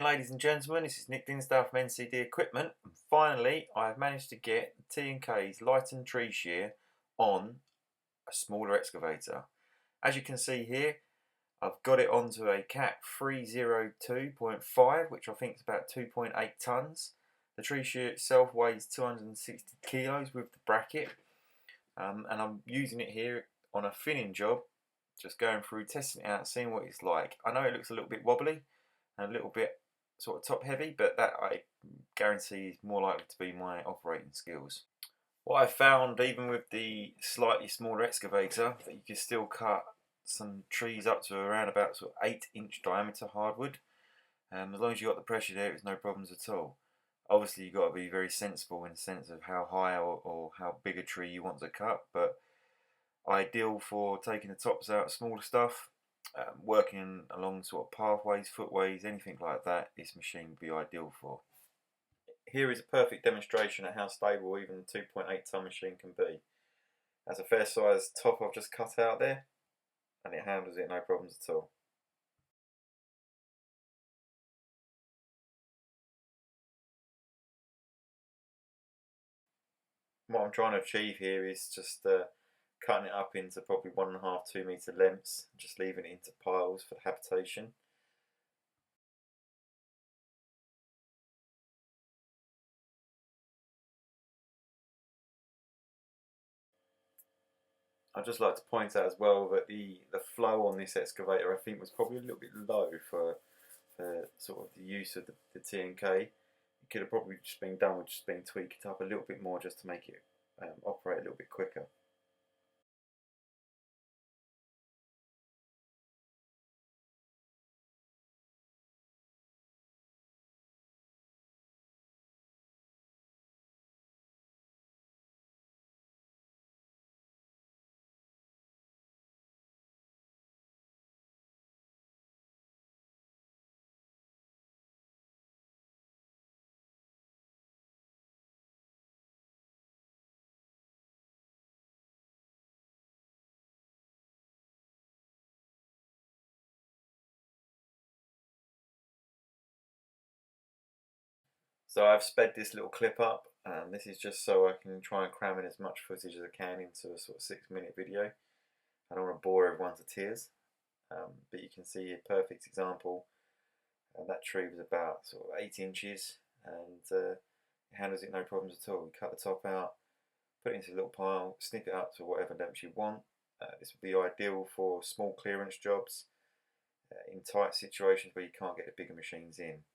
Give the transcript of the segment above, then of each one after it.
Ladies and gentlemen, this is Nick Dinsdale from NCD Equipment, and finally I have managed to get the TMK's lightened tree shear on a smaller excavator. As you can see here, I've got it onto a CAT 302.5, which I think is about 2.8 tonnes. The tree shear itself weighs 260 kilos with the bracket, and I'm using it here on a thinning job, just going through, testing it out, seeing what it's like. I know it looks a little bit wobbly and a little bit sort of top heavy, but that I guarantee is more likely to be my operating skills. What I found, even with the slightly smaller excavator, that you can still cut some trees up to around about sort of 8-inch diameter hardwood. As long as you've got the pressure there, it's no problems at all. Obviously you've got to be very sensible in the sense of how high or how big a tree you want to cut, but ideal for taking the tops out of smaller stuff. Working along sort of pathways, footways, anything like that, this machine would be ideal for. Here is a perfect demonstration of how stable even a 2.8 tonne machine can be. That's a fair size top I've just cut out there, and it handles it no problems at all. What I'm trying to achieve here is just cutting it up into probably 1.5–2 metre lengths, just leaving it into piles for habitation. I'd just like to point out as well that the flow on this excavator I think was probably a little bit low for sort of the use of the TMK. It could have probably just been done with just being tweaked up a little bit more just to make it operate a little bit quicker. So I've sped this little clip up, and this is just so I can try and cram in as much footage as I can into a sort of 6-minute video. I don't want to bore everyone to tears, but you can see a perfect example. That tree was about sort of 8 inches, and it handles it no problems at all. You cut the top out, put it into a little pile, snip it up to whatever depth you want. This would be ideal for small clearance jobs in tight situations where you can't get the bigger machines in.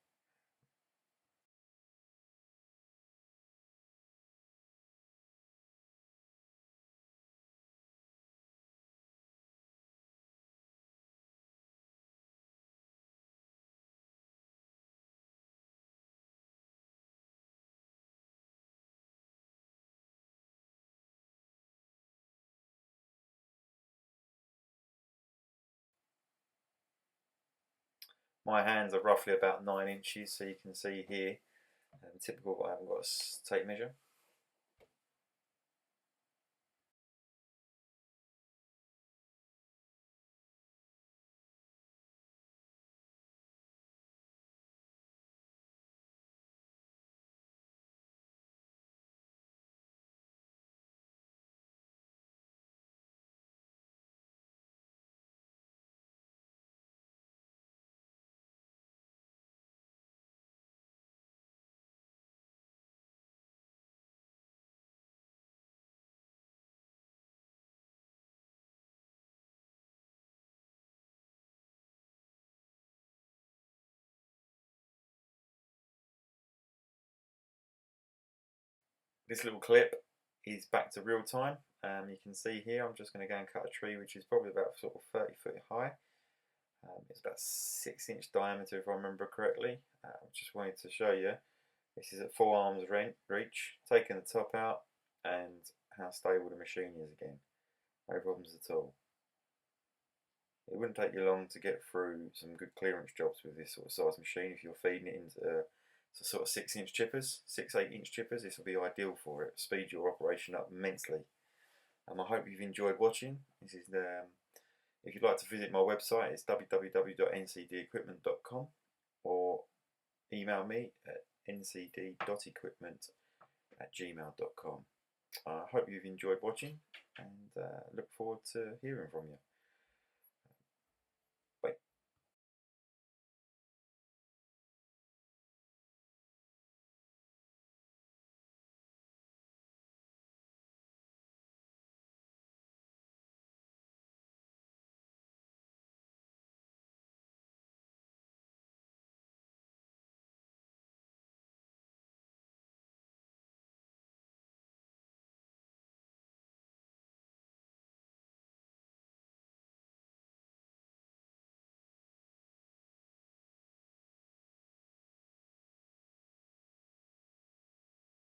My hands are roughly about 9 inches, so you can see here, typical, I haven't got a tape measure. This little clip is back to real time. You can see here I'm just going to go and cut a tree which is probably about sort of 30 foot high. It's about 6-inch diameter if I remember correctly. Just wanted to show you this is at full arm's reach, taking the top out, and how stable the machine is again. No problems at all. It wouldn't take you long to get through some good clearance jobs with this sort of size machine if you're feeding it into sort of 6-inch chippers, 6–8-inch chippers. This will be ideal for it. Speed your operation up immensely. I hope you've enjoyed watching. This is if you'd like to visit my website, it's www.ncdequipment.com, or email me at ncd.equipment@gmail.com. I hope you've enjoyed watching and look forward to hearing from you.